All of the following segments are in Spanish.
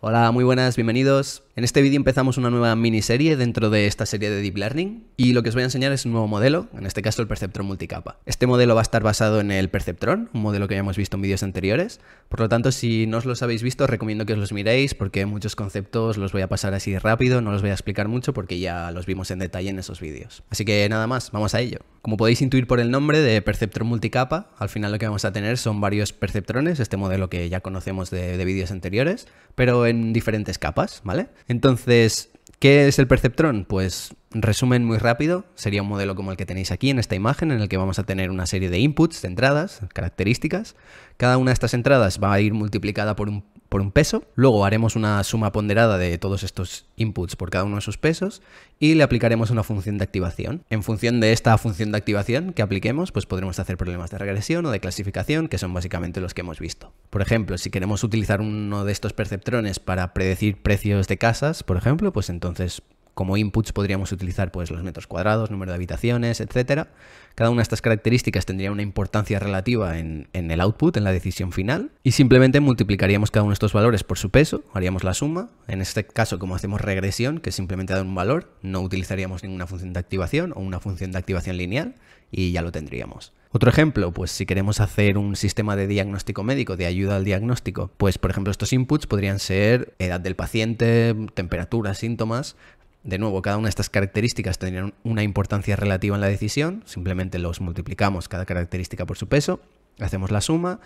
Hola, muy buenas, bienvenidos. En este vídeo empezamos una nueva miniserie dentro de esta serie de Deep Learning y lo que os voy a enseñar es un nuevo modelo, en este caso el perceptrón multicapa. Este modelo va a estar basado en el perceptrón, un modelo que ya hemos visto en vídeos anteriores. Por lo tanto, si no os los habéis visto, os recomiendo que os los miréis porque muchos conceptos los voy a pasar así rápido, no los voy a explicar mucho porque ya los vimos en detalle en esos vídeos. Así que nada más, vamos a ello. Como podéis intuir por el nombre de perceptrón multicapa, al final lo que vamos a tener son varios perceptrones, este modelo que ya conocemos de vídeos anteriores, pero en diferentes capas, ¿vale? Entonces, ¿qué es el perceptrón? Pues resumen muy rápido, sería un modelo como el que tenéis aquí en esta imagen, en el que vamos a tener una serie de inputs, de entradas, características. Cada una de estas entradas va a ir multiplicada por un peso, luego haremos una suma ponderada de todos estos inputs por cada uno de sus pesos y le aplicaremos una función de activación. En función de esta función de activación que apliquemos, pues podremos hacer problemas de regresión o de clasificación, que son básicamente los que hemos visto. Por ejemplo, si queremos utilizar uno de estos perceptrones para predecir precios de casas, por ejemplo, pues entonces como inputs podríamos utilizar pues los metros cuadrados, número de habitaciones, etc. Cada una de estas características tendría una importancia relativa en el output, en la decisión final, y simplemente multiplicaríamos cada uno de estos valores por su peso, haríamos la suma. En este caso, como hacemos regresión, que simplemente da un valor, no utilizaríamos ninguna función de activación o una función de activación lineal y ya lo tendríamos. Otro ejemplo, pues si queremos hacer un sistema de diagnóstico médico, de ayuda al diagnóstico, pues por ejemplo estos inputs podrían ser edad del paciente, temperatura, síntomas. De nuevo, cada una de estas características tendrían una importancia relativa en la decisión, simplemente los multiplicamos cada característica por su peso, hacemos la suma.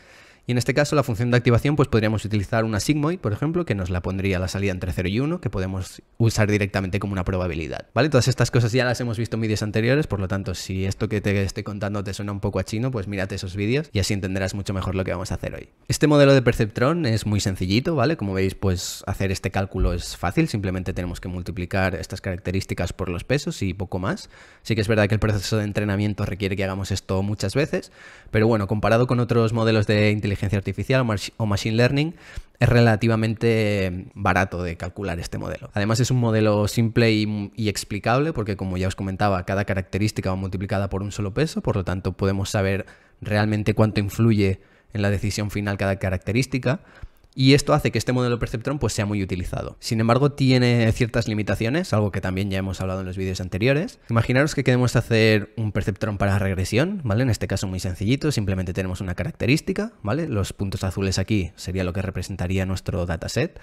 Y en este caso la función de activación pues podríamos utilizar una sigmoid, por ejemplo, que nos la pondría la salida entre 0 y 1, que podemos usar directamente como una probabilidad. ¿Vale? Todas estas cosas ya las hemos visto en vídeos anteriores, por lo tanto, si esto que te estoy contando te suena un poco a chino, pues mírate esos vídeos y así entenderás mucho mejor lo que vamos a hacer hoy. Este modelo de perceptrón es muy sencillito, ¿vale? Como veis, pues hacer este cálculo es fácil, simplemente tenemos que multiplicar estas características por los pesos y poco más. Sí que es verdad que el proceso de entrenamiento requiere que hagamos esto muchas veces, pero bueno, comparado con otros modelos de inteligencia artificial o machine learning, es relativamente barato de calcular este modelo. Además es un modelo simple y explicable porque, como ya os comentaba, cada característica va multiplicada por un solo peso, por lo tanto podemos saber realmente cuánto influye en la decisión final cada característica. Y esto hace que este modelo perceptrón pues sea muy utilizado. Sin embargo, tiene ciertas limitaciones, algo que también ya hemos hablado en los vídeos anteriores. Imaginaros que queremos hacer un perceptrón para regresión, ¿vale? En este caso muy sencillito, simplemente tenemos una característica, ¿vale? Los puntos azules aquí sería lo que representaría nuestro dataset.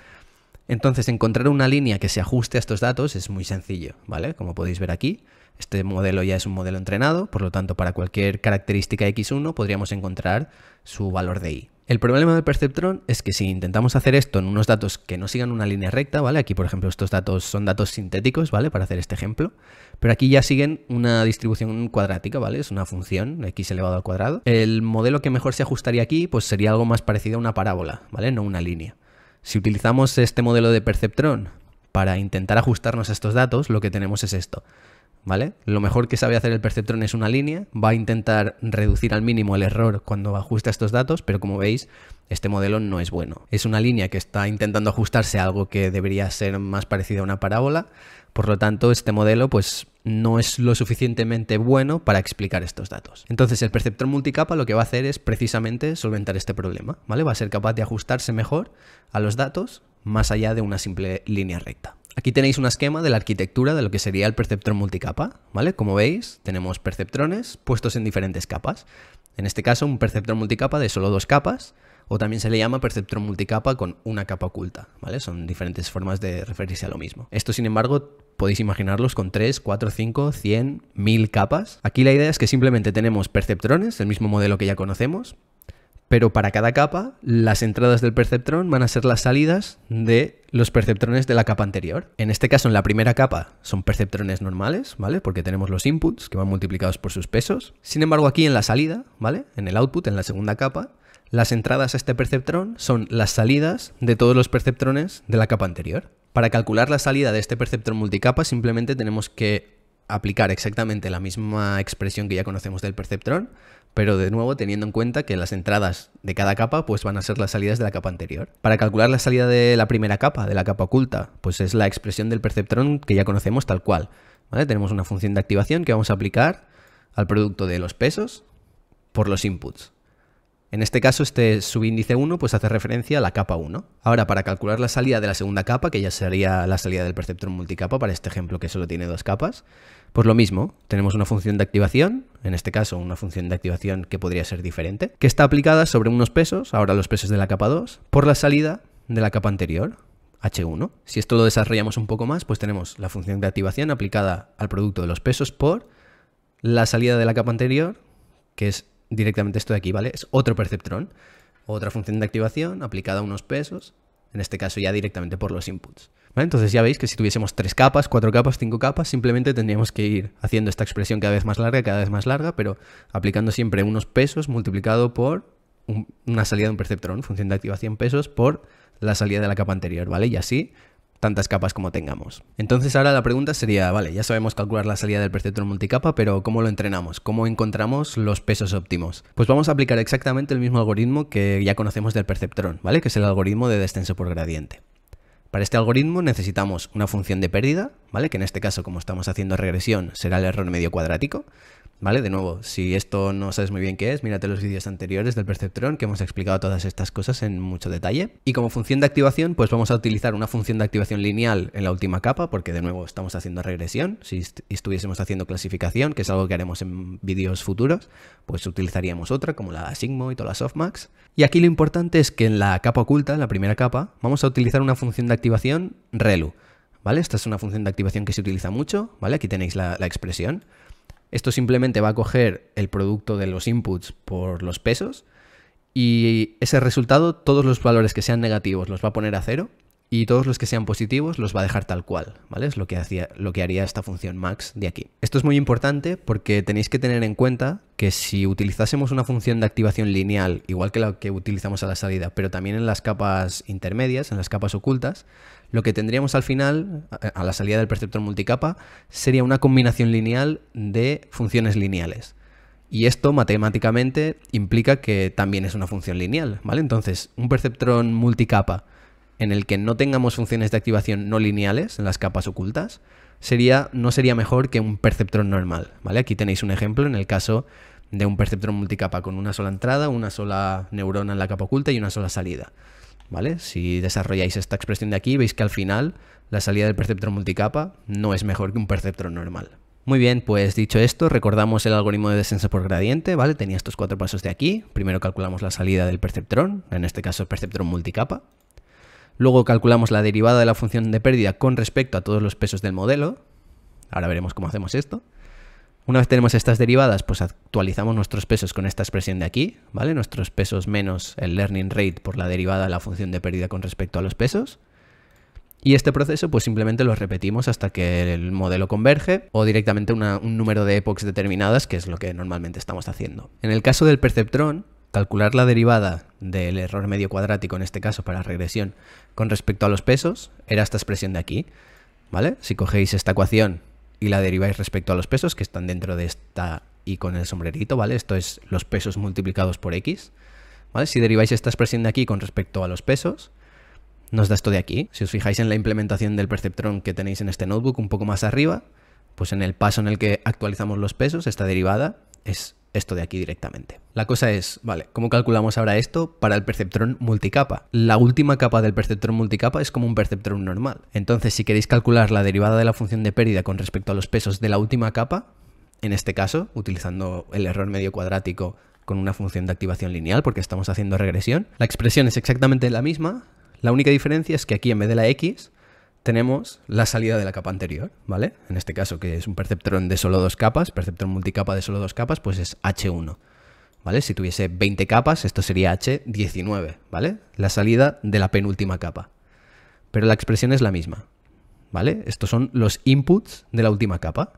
Entonces, encontrar una línea que se ajuste a estos datos es muy sencillo, ¿vale? Como podéis ver aquí, este modelo ya es un modelo entrenado, por lo tanto, para cualquier característica x1 podríamos encontrar su valor de y. El problema del perceptrón es que si intentamos hacer esto en unos datos que no sigan una línea recta, ¿vale? Aquí, por ejemplo, estos datos son datos sintéticos, ¿vale? Para hacer este ejemplo, pero aquí ya siguen una distribución cuadrática, ¿vale? Es una función, x elevado al cuadrado. El modelo que mejor se ajustaría aquí, pues sería algo más parecido a una parábola, ¿vale? No una línea. Si utilizamos este modelo de perceptrón para intentar ajustarnos a estos datos, lo que tenemos es esto, ¿vale? Lo mejor que sabe hacer el perceptrón es una línea, va a intentar reducir al mínimo el error cuando ajusta estos datos, pero como veis, este modelo no es bueno. Es una línea que está intentando ajustarse a algo que debería ser más parecido a una parábola, por lo tanto este modelo pues no es lo suficientemente bueno para explicar estos datos. Entonces el perceptrón multicapa lo que va a hacer es precisamente solventar este problema, ¿vale? Va a ser capaz de ajustarse mejor a los datos más allá de una simple línea recta. Aquí tenéis un esquema de la arquitectura de lo que sería el perceptrón multicapa, ¿vale? Como veis, tenemos perceptrones puestos en diferentes capas. En este caso, un perceptrón multicapa de solo 2 capas, o también se le llama perceptrón multicapa con una capa oculta, ¿vale? Son diferentes formas de referirse a lo mismo. Esto, sin embargo, podéis imaginarlos con 3, 4, 5, 100, 1000 capas. Aquí la idea es que simplemente tenemos perceptrones, el mismo modelo que ya conocemos, pero para cada capa, las entradas del perceptrón van a ser las salidas de los perceptrones de la capa anterior. En este caso, en la primera capa, son perceptrones normales, ¿vale? Porque tenemos los inputs que van multiplicados por sus pesos. Sin embargo, aquí en la salida, ¿vale? En el output, en la segunda capa, las entradas a este perceptrón son las salidas de todos los perceptrones de la capa anterior. Para calcular la salida de este perceptrón multicapa, simplemente tenemos que aplicar exactamente la misma expresión que ya conocemos del perceptrón, pero de nuevo teniendo en cuenta que las entradas de cada capa pues van a ser las salidas de la capa anterior. Para calcular la salida de la primera capa, de la capa oculta, pues es la expresión del perceptrón que ya conocemos tal cual, ¿vale? Tenemos una función de activación que vamos a aplicar al producto de los pesos por los inputs. En este caso, este subíndice 1 pues hace referencia a la capa 1. Ahora, para calcular la salida de la segunda capa, que ya sería la salida del perceptrón multicapa para este ejemplo que solo tiene 2 capas, pues lo mismo, tenemos una función de activación, en este caso una función de activación que podría ser diferente, que está aplicada sobre unos pesos, ahora los pesos de la capa 2, por la salida de la capa anterior, H1. Si esto lo desarrollamos un poco más, pues tenemos la función de activación aplicada al producto de los pesos por la salida de la capa anterior, que es directamente esto de aquí, ¿vale? Es otro perceptrón, otra función de activación aplicada a unos pesos, en este caso ya directamente por los inputs. ¿Vale? Entonces ya veis que si tuviésemos 3 capas, 4 capas, 5 capas, simplemente tendríamos que ir haciendo esta expresión cada vez más larga, pero aplicando siempre unos pesos multiplicado por una salida de un perceptrón, función de activación pesos por la salida de la capa anterior, ¿vale? Y así tantas capas como tengamos. Entonces ahora la pregunta sería, vale, ya sabemos calcular la salida del perceptrón multicapa, pero ¿cómo lo entrenamos? ¿Cómo encontramos los pesos óptimos? Pues vamos a aplicar exactamente el mismo algoritmo que ya conocemos del perceptrón, ¿vale? Que es el algoritmo de descenso por gradiente. Para este algoritmo necesitamos una función de pérdida, ¿vale? Que en este caso, como estamos haciendo regresión, será el error medio cuadrático, ¿vale? De nuevo, si esto no sabes muy bien qué es, mírate los vídeos anteriores del perceptrón que hemos explicado todas estas cosas en mucho detalle. Y como función de activación, pues vamos a utilizar una función de activación lineal en la última capa, porque de nuevo estamos haciendo regresión. Si estuviésemos haciendo clasificación, que es algo que haremos en vídeos futuros, pues utilizaríamos otra, como la sigmoid o la softmax. Y aquí lo importante es que en la capa oculta, en la primera capa, vamos a utilizar una función de activación relu, ¿vale? Esta es una función de activación que se utiliza mucho, ¿vale? Aquí tenéis la expresión. Esto simplemente va a coger el producto de los inputs por los pesos y ese resultado, todos los valores que sean negativos los va a poner a 0 y todos los que sean positivos los va a dejar tal cual, ¿vale? Es lo que haría esta función max de aquí. Esto es muy importante porque tenéis que tener en cuenta que si utilizásemos una función de activación lineal, igual que la que utilizamos a la salida, pero también en las capas intermedias, en las capas ocultas, lo que tendríamos al final, a la salida del perceptrón multicapa, sería una combinación lineal de funciones lineales. Y esto matemáticamente implica que también es una función lineal, ¿vale? Entonces, un perceptrón multicapa en el que no tengamos funciones de activación no lineales en las capas ocultas, no sería mejor que un perceptrón normal, ¿vale? Aquí tenéis un ejemplo en el caso de un perceptrón multicapa con una sola entrada, una sola neurona en la capa oculta y una sola salida, ¿vale? Si desarrolláis esta expresión de aquí, veis que al final la salida del perceptrón multicapa no es mejor que un perceptrón normal. Muy bien, pues dicho esto, recordamos el algoritmo de descenso por gradiente, ¿vale? Tenía estos 4 pasos de aquí. Primero calculamos la salida del perceptrón, en este caso el perceptrón multicapa. Luego calculamos la derivada de la función de pérdida con respecto a todos los pesos del modelo. Ahora veremos cómo hacemos esto. Una vez tenemos estas derivadas, pues actualizamos nuestros pesos con esta expresión de aquí, ¿vale? Nuestros pesos menos el learning rate por la derivada de la función de pérdida con respecto a los pesos. Y este proceso pues simplemente lo repetimos hasta que el modelo converge o directamente un número de epochs determinadas, que es lo que normalmente estamos haciendo. En el caso del perceptrón, calcular la derivada del error medio cuadrático, en este caso para regresión, con respecto a los pesos, era esta expresión de aquí, ¿vale? Si cogéis esta ecuación y la deriváis respecto a los pesos, que están dentro de esta y con el sombrerito, ¿vale? Esto es los pesos multiplicados por x, ¿vale? Si deriváis esta expresión de aquí con respecto a los pesos, nos da esto de aquí. Si os fijáis en la implementación del perceptrón que tenéis en este notebook un poco más arriba, pues en el paso en el que actualizamos los pesos, esta derivada es esto de aquí directamente. La cosa es, vale, ¿cómo calculamos ahora esto para el perceptrón multicapa? La última capa del perceptrón multicapa es como un perceptrón normal. Entonces, si queréis calcular la derivada de la función de pérdida con respecto a los pesos de la última capa, en este caso, utilizando el error medio cuadrático con una función de activación lineal, porque estamos haciendo regresión, la expresión es exactamente la misma. La única diferencia es que aquí en vez de la x tenemos la salida de la capa anterior, ¿vale? En este caso, que es un perceptrón de solo 2 capas, perceptrón multicapa de solo 2 capas, pues es H1, ¿vale? Si tuviese 20 capas, esto sería H19, ¿vale? La salida de la penúltima capa. Pero la expresión es la misma, ¿vale? Estos son los inputs de la última capa.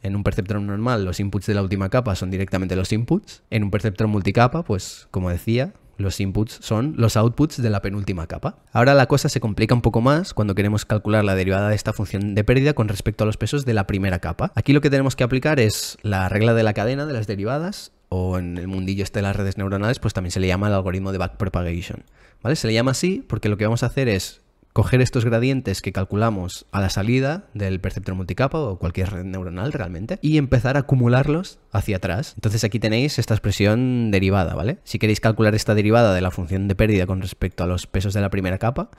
En un perceptrón normal, los inputs de la última capa son directamente los inputs. En un perceptrón multicapa, pues, como decía, los inputs son los outputs de la penúltima capa. Ahora la cosa se complica un poco más cuando queremos calcular la derivada de esta función de pérdida con respecto a los pesos de la primera capa. Aquí lo que tenemos que aplicar es la regla de la cadena de las derivadas, o en el mundillo este de las redes neuronales, pues también se le llama el algoritmo de backpropagation, ¿vale? Se le llama así porque lo que vamos a hacer es coger estos gradientes que calculamos a la salida del perceptrón multicapa o cualquier red neuronal realmente y empezar a acumularlos hacia atrás. Entonces aquí tenéis esta expresión derivada, ¿vale? Si queréis calcular esta derivada de la función de pérdida con respecto a los pesos de la primera capa,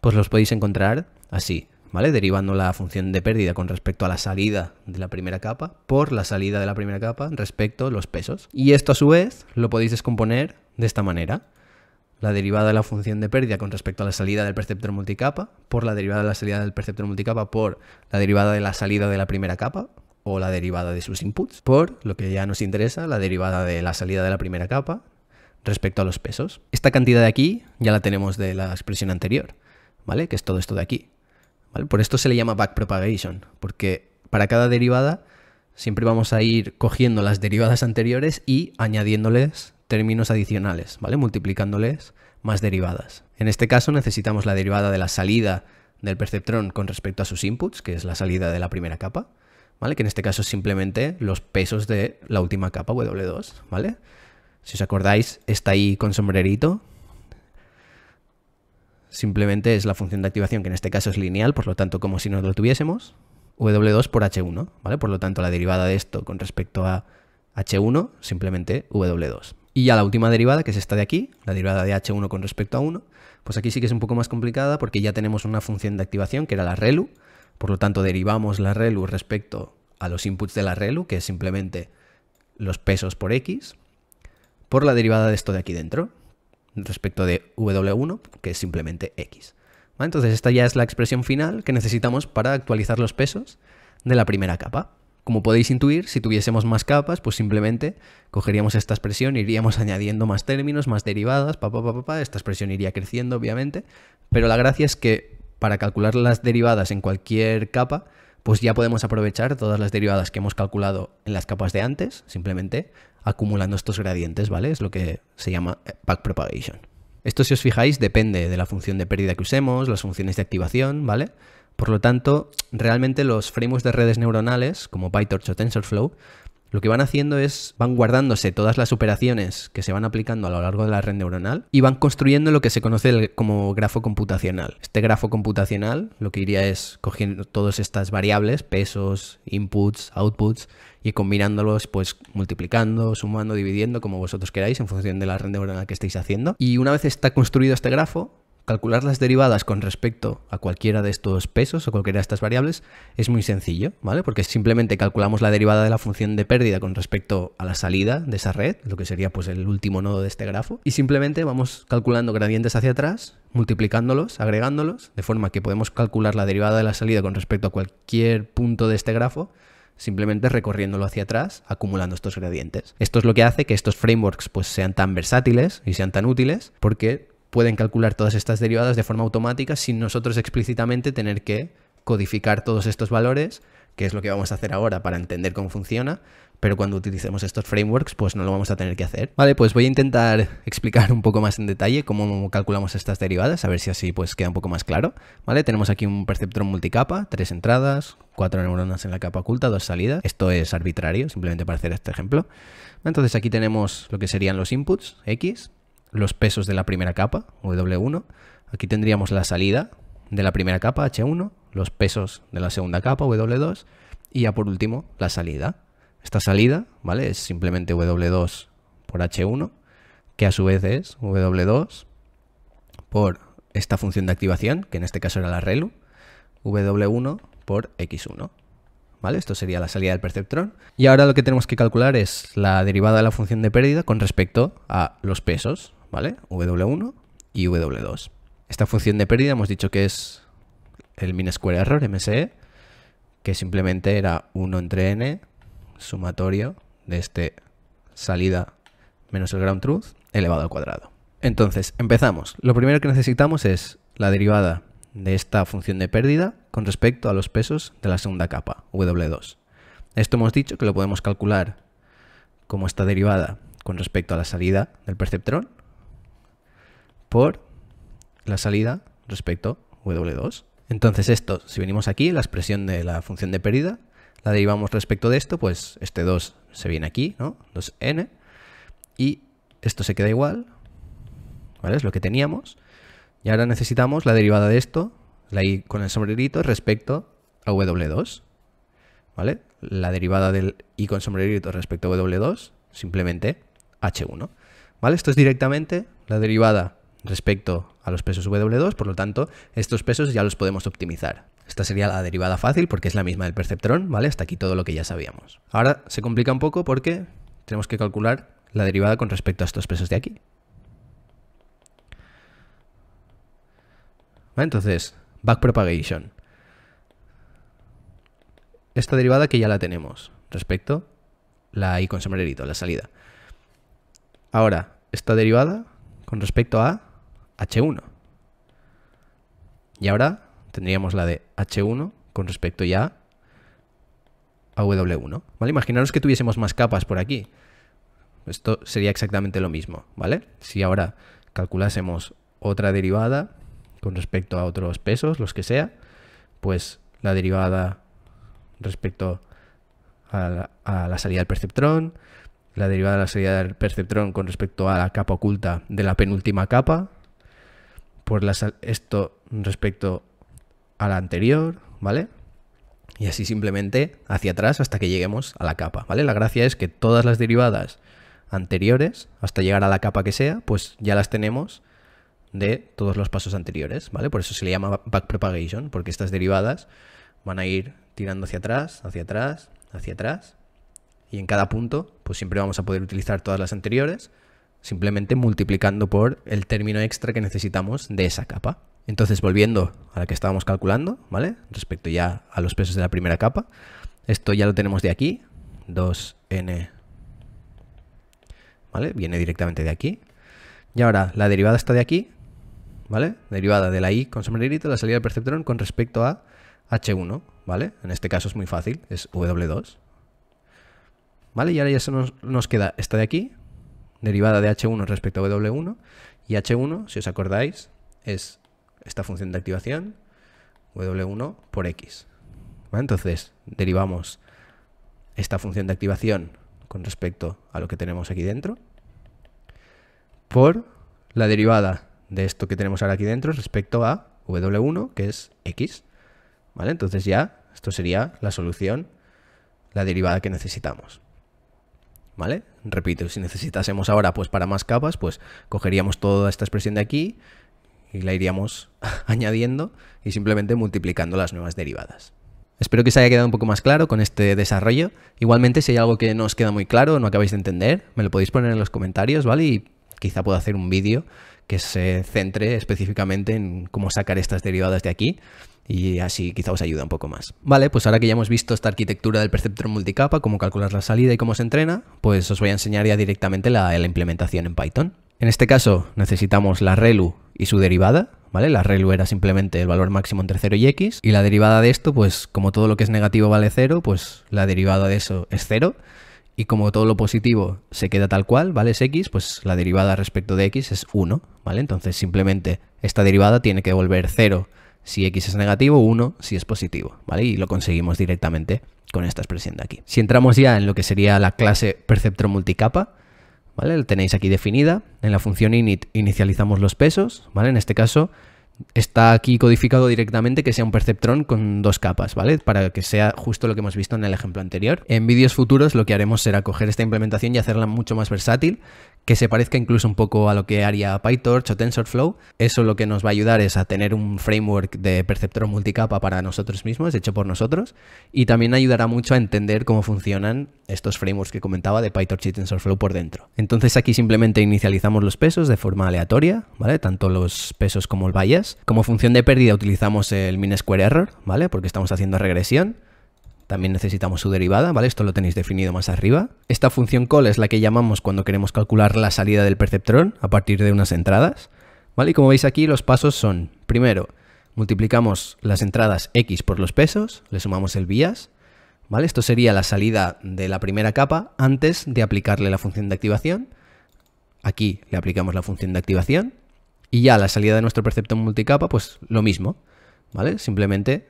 pues los podéis encontrar así, ¿vale? Derivando la función de pérdida con respecto a la salida de la primera capa por la salida de la primera capa respecto a los pesos. Y esto a su vez lo podéis descomponer de esta manera. La derivada de la función de pérdida con respecto a la salida del perceptrón multicapa por la derivada de la salida del perceptrón multicapa por la derivada de la salida de la primera capa o la derivada de sus inputs por, lo que ya nos interesa, la derivada de la salida de la primera capa respecto a los pesos. Esta cantidad de aquí ya la tenemos de la expresión anterior, ¿vale? Que es todo esto de aquí, ¿vale? Por esto se le llama backpropagation, porque para cada derivada siempre vamos a ir cogiendo las derivadas anteriores y añadiéndoles términos adicionales, ¿vale? Multiplicándoles más derivadas. En este caso necesitamos la derivada de la salida del perceptrón con respecto a sus inputs, que es la salida de la primera capa, ¿vale? Que en este caso es simplemente los pesos de la última capa W2, ¿vale? Si os acordáis, está ahí con sombrerito. Simplemente es la función de activación, que en este caso es lineal, por lo tanto, como si no lo tuviésemos, W2 por H1, ¿vale? Por lo tanto, la derivada de esto con respecto a H1, simplemente W2. Y ya la última derivada, que es esta de aquí, la derivada de H1 con respecto a 1, pues aquí sí que es un poco más complicada porque ya tenemos una función de activación que era la ReLU, por lo tanto derivamos la ReLU respecto a los inputs de la ReLU, que es simplemente los pesos por X, por la derivada de esto de aquí dentro, respecto de W1, que es simplemente X. ¿Vale? Entonces esta ya es la expresión final que necesitamos para actualizar los pesos de la primera capa. Como podéis intuir, si tuviésemos más capas, pues simplemente cogeríamos esta expresión, iríamos añadiendo más términos, más derivadas, esta expresión iría creciendo, obviamente, pero la gracia es que para calcular las derivadas en cualquier capa, pues ya podemos aprovechar todas las derivadas que hemos calculado en las capas de antes, simplemente acumulando estos gradientes, ¿vale? Es lo que se llama backpropagation. Esto, si os fijáis, depende de la función de pérdida que usemos, las funciones de activación, ¿vale? Por lo tanto, realmente los frameworks de redes neuronales, como PyTorch o TensorFlow, lo que van haciendo es, van guardándose todas las operaciones que se van aplicando a lo largo de la red neuronal y van construyendo lo que se conoce como grafo computacional. Este grafo computacional lo que iría es cogiendo todas estas variables, pesos, inputs, outputs, y combinándolos, pues multiplicando, sumando, dividiendo, como vosotros queráis, en función de la red neuronal que estéis haciendo. Y una vez está construido este grafo, calcular las derivadas con respecto a cualquiera de estos pesos o cualquiera de estas variables es muy sencillo, ¿vale? Porque simplemente calculamos la derivada de la función de pérdida con respecto a la salida de esa red, lo que sería pues el último nodo de este grafo, y simplemente vamos calculando gradientes hacia atrás, multiplicándolos, agregándolos, de forma que podemos calcular la derivada de la salida con respecto a cualquier punto de este grafo, simplemente recorriéndolo hacia atrás, acumulando estos gradientes. Esto es lo que hace que estos frameworks pues sean tan versátiles y sean tan útiles, porque pueden calcular todas estas derivadas de forma automática sin nosotros explícitamente tener que codificar todos estos valores, que es lo que vamos a hacer ahora para entender cómo funciona, pero cuando utilicemos estos frameworks pues no lo vamos a tener que hacer. Vale, pues voy a intentar explicar un poco más en detalle cómo calculamos estas derivadas, a ver si así pues queda un poco más claro. Vale, tenemos aquí un perceptrón multicapa, 3 entradas, 4 neuronas en la capa oculta, 2 salidas. Esto es arbitrario, simplemente para hacer este ejemplo. Entonces aquí tenemos lo que serían los inputs, X, los pesos de la primera capa, W1. Aquí tendríamos la salida de la primera capa, H1, los pesos de la segunda capa, W2, y ya por último, la salida. Esta salida, ¿vale? Es simplemente W2 por H1, que a su vez es W2 por esta función de activación, que en este caso era la ReLU, W1 por X1. ¿Vale? Esto sería la salida del perceptrón. Y ahora lo que tenemos que calcular es la derivada de la función de pérdida con respecto a los pesos, ¿vale? W1 y W2. Esta función de pérdida hemos dicho que es el mean square error, MSE, que simplemente era 1 entre n sumatorio de este salida menos el ground truth elevado al cuadrado. Entonces, empezamos. Lo primero que necesitamos es la derivada de esta función de pérdida con respecto a los pesos de la segunda capa, W2. Esto hemos dicho que lo podemos calcular como esta derivada con respecto a la salida del perceptrón por la salida respecto a W2. Entonces esto, si venimos aquí, la expresión de la función de pérdida, la derivamos respecto de esto, pues este 2 se viene aquí, ¿no? 2n, y esto se queda igual, ¿vale? Es lo que teníamos. Y ahora necesitamos la derivada de esto la y con el sombrerito respecto a W2, ¿vale? La derivada del y con sombrerito respecto a W2, simplemente H1, ¿vale? Esto es directamente la derivada respecto a los pesos W2, por lo tanto, estos pesos ya los podemos optimizar. Esta sería la derivada fácil porque es la misma del perceptrón, ¿vale? Hasta aquí todo lo que ya sabíamos. Ahora se complica un poco porque tenemos que calcular la derivada con respecto a estos pesos de aquí. ¿Vale? Entonces, backpropagation. Esta derivada que ya la tenemos respecto la y con sombrerito, la salida. Ahora, esta derivada con respecto a H1. Y ahora tendríamos la de H1 con respecto ya a W1. ¿Vale? Imaginaros que tuviésemos más capas por aquí. Esto sería exactamente lo mismo, ¿vale? Si ahora calculásemos otra derivada con respecto a otros pesos, los que sea, pues la derivada respecto a la salida del perceptrón, la derivada de la salida del perceptrón con respecto a la capa oculta de la penúltima capa, por esto respecto a la anterior, ¿vale? Y así simplemente hacia atrás hasta que lleguemos a la capa, ¿vale? La gracia es que todas las derivadas anteriores, hasta llegar a la capa que sea, pues ya las tenemos de todos los pasos anteriores, ¿vale? Por eso se le llama backpropagation, porque estas derivadas van a ir tirando hacia atrás, hacia atrás, hacia atrás, y en cada punto pues siempre vamos a poder utilizar todas las anteriores, simplemente multiplicando por el término extra que necesitamos de esa capa. Entonces, volviendo a la que estábamos calculando, ¿vale? Respecto ya a los pesos de la primera capa, esto ya lo tenemos de aquí, 2n, ¿vale? Viene directamente de aquí. Y ahora la derivada está de aquí, ¿vale? Derivada de la y con sombrerito, la salida del perceptrón con respecto a H1, ¿vale? En este caso es muy fácil, es W2. ¿Vale? Y ahora ya nos queda esta de aquí, derivada de H1 respecto a W1, y H1, si os acordáis, es esta función de activación, W1 por X. ¿Vale? Entonces, derivamos esta función de activación con respecto a lo que tenemos aquí dentro, por la derivada de esto que tenemos ahora aquí dentro respecto a W1, que es X. ¿Vale? Entonces ya, esto sería la solución, la derivada que necesitamos. ¿Vale? Repito, si necesitásemos ahora pues para más capas, pues cogeríamos toda esta expresión de aquí y la iríamos añadiendo y simplemente multiplicando las nuevas derivadas. Espero que os haya quedado un poco más claro con este desarrollo. Igualmente, si hay algo que no os queda muy claro o no acabáis de entender, me lo podéis poner en los comentarios, ¿vale? Y quizá pueda hacer un vídeo que se centre específicamente en cómo sacar estas derivadas de aquí. Y así quizá os ayuda un poco más. Vale, pues ahora que ya hemos visto esta arquitectura del perceptrón multicapa, cómo calcular la salida y cómo se entrena, pues os voy a enseñar ya directamente la implementación en Python. En este caso necesitamos la ReLU y su derivada, ¿vale? La ReLU era simplemente el valor máximo entre 0 y X, y la derivada de esto, pues como todo lo que es negativo vale 0, pues la derivada de eso es 0, y como todo lo positivo se queda tal cual, ¿vale? Es X, pues la derivada respecto de X es 1, ¿vale? Entonces simplemente esta derivada tiene que devolver 0 si X es negativo, 1 si es positivo, ¿vale? Y lo conseguimos directamente con esta expresión de aquí. Si entramos ya en lo que sería la clase perceptrón multicapa, ¿vale? La tenéis aquí definida. En la función init inicializamos los pesos, ¿vale? En este caso está aquí codificado directamente que sea un perceptrón con dos capas, ¿vale? Para que sea justo lo que hemos visto en el ejemplo anterior. En vídeos futuros lo que haremos será coger esta implementación y hacerla mucho más versátil, que se parezca incluso un poco a lo que haría PyTorch o TensorFlow. Eso lo que nos va a ayudar es a tener un framework de perceptrón multicapa para nosotros mismos, hecho por nosotros, y también ayudará mucho a entender cómo funcionan estos frameworks que comentaba de PyTorch y TensorFlow por dentro. Entonces aquí simplemente inicializamos los pesos de forma aleatoria, ¿vale? Tanto los pesos como el bias. Como función de pérdida utilizamos el mean square error, ¿vale? Porque estamos haciendo regresión. También necesitamos su derivada, ¿vale? Esto lo tenéis definido más arriba. Esta función call es la que llamamos cuando queremos calcular la salida del perceptrón a partir de unas entradas, ¿vale? Y como veis aquí los pasos son, primero, multiplicamos las entradas X por los pesos, le sumamos el bias, ¿vale? Esto sería la salida de la primera capa antes de aplicarle la función de activación. Aquí le aplicamos la función de activación y ya la salida de nuestro perceptrón multicapa, pues lo mismo, ¿vale? Simplemente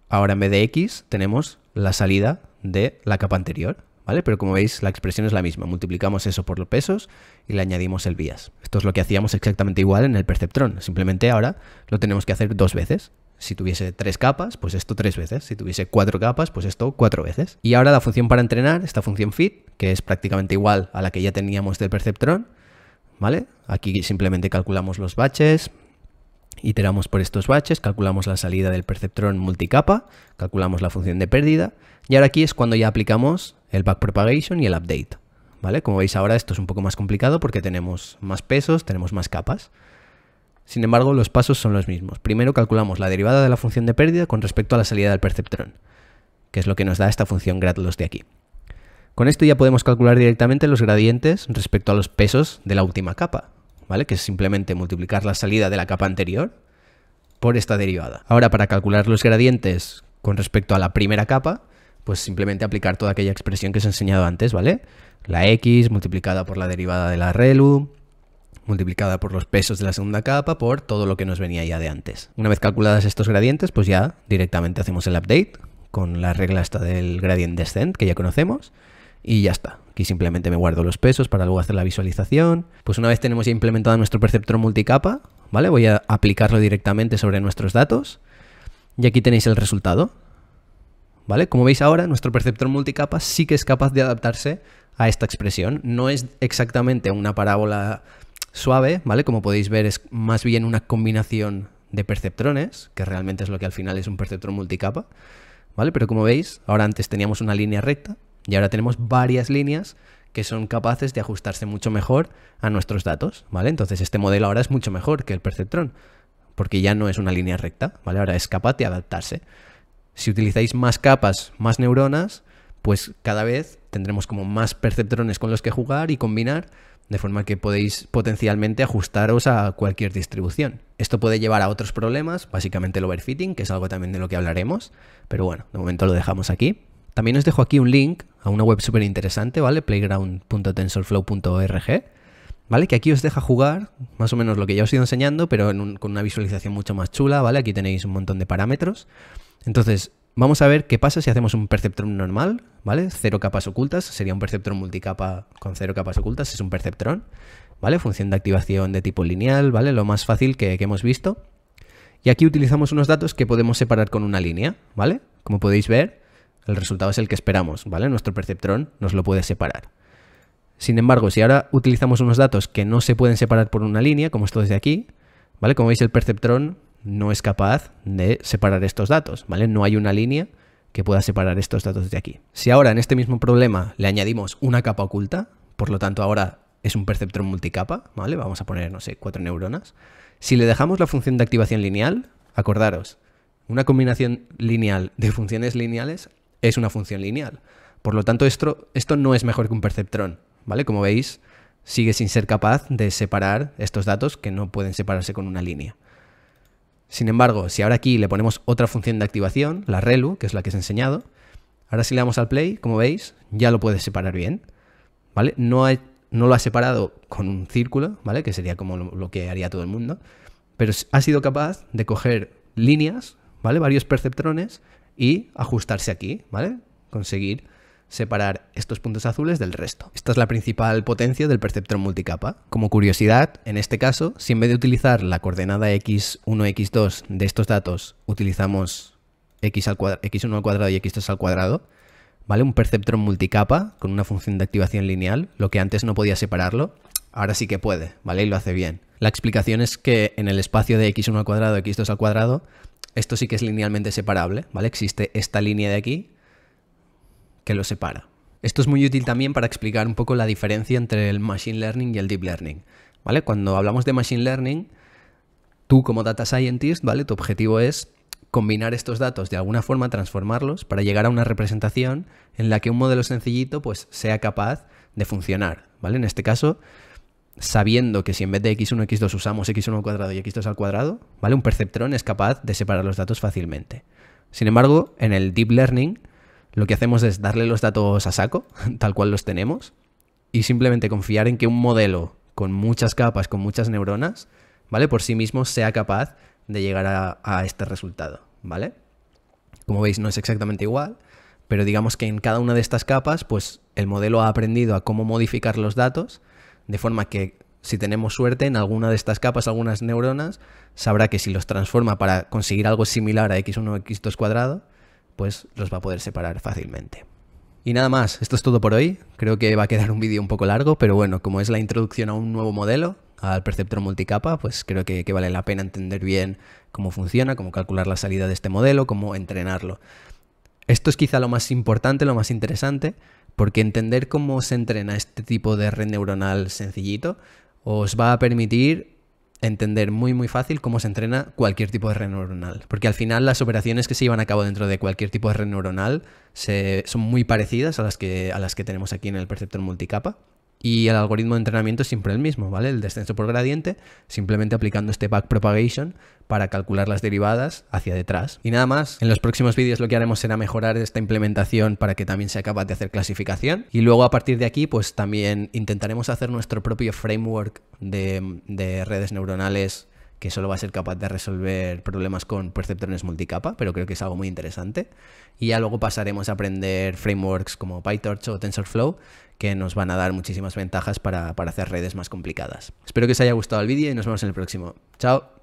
ahora en vez de X tenemos la salida de la capa anterior, ¿vale? Pero como veis la expresión es la misma, multiplicamos eso por los pesos y le añadimos el bias. Esto es lo que hacíamos exactamente igual en el perceptrón, simplemente ahora lo tenemos que hacer dos veces. Si tuviese 3 capas, pues esto 3 veces. Si tuviese 4 capas, pues esto 4 veces. Y ahora la función para entrenar, esta función fit, que es prácticamente igual a la que ya teníamos del perceptrón, ¿vale? Aquí simplemente calculamos los batches, iteramos por estos batches, calculamos la salida del perceptrón multicapa, calculamos la función de pérdida, y ahora aquí es cuando ya aplicamos el backpropagation y el update, ¿vale? Como veis ahora esto es un poco más complicado porque tenemos más pesos, tenemos más capas. Sin embargo, los pasos son los mismos. Primero calculamos la derivada de la función de pérdida con respecto a la salida del perceptrón, que es lo que nos da esta función grad_loss de aquí. Con esto ya podemos calcular directamente los gradientes respecto a los pesos de la última capa, ¿vale? Que es simplemente multiplicar la salida de la capa anterior por esta derivada. Ahora, para calcular los gradientes con respecto a la primera capa, pues simplemente aplicar toda aquella expresión que os he enseñado antes, ¿vale? La x multiplicada por la derivada de la ReLU, multiplicada por los pesos de la segunda capa, por todo lo que nos venía ya de antes. Una vez calculadas estos gradientes, pues ya directamente hacemos el update con la regla esta del gradient descent que ya conocemos y ya está. Aquí simplemente me guardo los pesos para luego hacer la visualización. Pues una vez tenemos ya implementado nuestro perceptrón multicapa, ¿vale? Voy a aplicarlo directamente sobre nuestros datos y aquí tenéis el resultado, ¿vale? Como veis ahora, nuestro perceptrón multicapa sí que es capaz de adaptarse a esta expresión. No es exactamente una parábola suave, ¿vale? Como podéis ver, es más bien una combinación de perceptrones, que realmente es lo que al final es un perceptrón multicapa, ¿vale? Pero como veis, ahora antes teníamos una línea recta y ahora tenemos varias líneas que son capaces de ajustarse mucho mejor a nuestros datos, ¿vale? Entonces este modelo ahora es mucho mejor que el perceptrón, porque ya no es una línea recta, ¿vale? Ahora es capaz de adaptarse. Si utilizáis más capas, más neuronas, pues cada vez tendremos como más perceptrones con los que jugar y combinar, de forma que podéis potencialmente ajustaros a cualquier distribución. Esto puede llevar a otros problemas, básicamente el overfitting, que es algo también de lo que hablaremos, pero bueno, de momento lo dejamos aquí. También os dejo aquí un link a una web súper interesante, ¿vale? playground.tensorflow.org, ¿vale? Que aquí os deja jugar más o menos lo que ya os he ido enseñando, pero con una visualización mucho más chula, ¿vale? Aquí tenéis un montón de parámetros. Entonces, vamos a ver qué pasa si hacemos un perceptrón normal, ¿vale? 0 capas ocultas, sería un perceptrón multicapa con 0 capas ocultas, es un perceptrón, ¿vale? Función de activación de tipo lineal, ¿vale? Lo más fácil que hemos visto. Y aquí utilizamos unos datos que podemos separar con una línea, ¿vale? Como podéis ver, el resultado es el que esperamos, ¿vale? Nuestro perceptrón nos lo puede separar. Sin embargo, si ahora utilizamos unos datos que no se pueden separar por una línea, como esto desde aquí, ¿vale? Como veis, el perceptrón no es capaz de separar estos datos, ¿vale? No hay una línea que pueda separar estos datos de aquí. Si ahora en este mismo problema le añadimos una capa oculta, por lo tanto ahora es un perceptrón multicapa, ¿vale? Vamos a poner, no sé, 4 neuronas. Si le dejamos la función de activación lineal, acordaros, una combinación lineal de funciones lineales es una función lineal. Por lo tanto, esto no es mejor que un perceptrón, ¿vale? Como veis, sigue sin ser capaz de separar estos datos que no pueden separarse con una línea. Sin embargo, si ahora aquí le ponemos otra función de activación, la ReLU, que es la que os he enseñado, ahora si le damos al play, como veis, ya lo puede separar bien, ¿vale? No lo ha separado con un círculo, ¿vale? Que sería como lo que haría todo el mundo, pero ha sido capaz de coger líneas, ¿vale? Varios perceptrones y ajustarse aquí, ¿vale? Conseguir separar estos puntos azules del resto. Esta es la principal potencia del perceptrón multicapa. Como curiosidad, en este caso, si en vez de utilizar la coordenada x1, x2 de estos datos, utilizamos x1 al cuadrado y x2 al cuadrado, ¿vale? Un perceptrón multicapa con una función de activación lineal, lo que antes no podía separarlo, ahora sí que puede, ¿vale? Y lo hace bien. La explicación es que en el espacio de x1 al cuadrado y x2 al cuadrado, esto sí que es linealmente separable, ¿vale? Existe esta línea de aquí que lo separa. Esto es muy útil también para explicar un poco la diferencia entre el Machine Learning y el Deep Learning, ¿vale? Cuando hablamos de Machine Learning, tú como Data Scientist, ¿vale? Tu objetivo es combinar estos datos de alguna forma, transformarlos para llegar a una representación en la que un modelo sencillito pues sea capaz de funcionar, ¿vale? En este caso, sabiendo que si en vez de x1, x2 usamos x1 al cuadrado y x2 al cuadrado, ¿vale? Un perceptrón es capaz de separar los datos fácilmente. Sin embargo, en el Deep Learning, lo que hacemos es darle los datos a saco, tal cual los tenemos, y simplemente confiar en que un modelo con muchas capas, con muchas neuronas, ¿vale? Por sí mismo sea capaz de llegar a este resultado, ¿vale? Como veis, no es exactamente igual, pero digamos que en cada una de estas capas, pues el modelo ha aprendido a cómo modificar los datos, de forma que si tenemos suerte, en alguna de estas capas, algunas neuronas, sabrá que si los transforma para conseguir algo similar a x1 o x2 cuadrado, pues los va a poder separar fácilmente. Y nada más, esto es todo por hoy. Creo que va a quedar un vídeo un poco largo, pero bueno, como es la introducción a un nuevo modelo, al perceptrón multicapa, pues creo que vale la pena entender bien cómo funciona, cómo calcular la salida de este modelo, cómo entrenarlo. Esto es quizá lo más importante, lo más interesante, porque entender cómo se entrena este tipo de red neuronal sencillito os va a permitir entender muy fácil cómo se entrena cualquier tipo de red neuronal. Porque al final las operaciones que se llevan a cabo dentro de cualquier tipo de red neuronal son muy parecidas a las que tenemos aquí en el perceptrón multicapa. Y el algoritmo de entrenamiento es siempre el mismo, ¿vale? El descenso por gradiente, simplemente aplicando este backpropagation para calcular las derivadas hacia detrás. Y nada más, en los próximos vídeos lo que haremos será mejorar esta implementación para que también sea capaz de hacer clasificación. Y luego a partir de aquí, pues también intentaremos hacer nuestro propio framework de redes neuronales que solo va a ser capaz de resolver problemas con perceptrones multicapa, pero creo que es algo muy interesante. Y ya luego pasaremos a aprender frameworks como PyTorch o TensorFlow, que nos van a dar muchísimas ventajas para hacer redes más complicadas. Espero que os haya gustado el vídeo y nos vemos en el próximo. ¡Chao!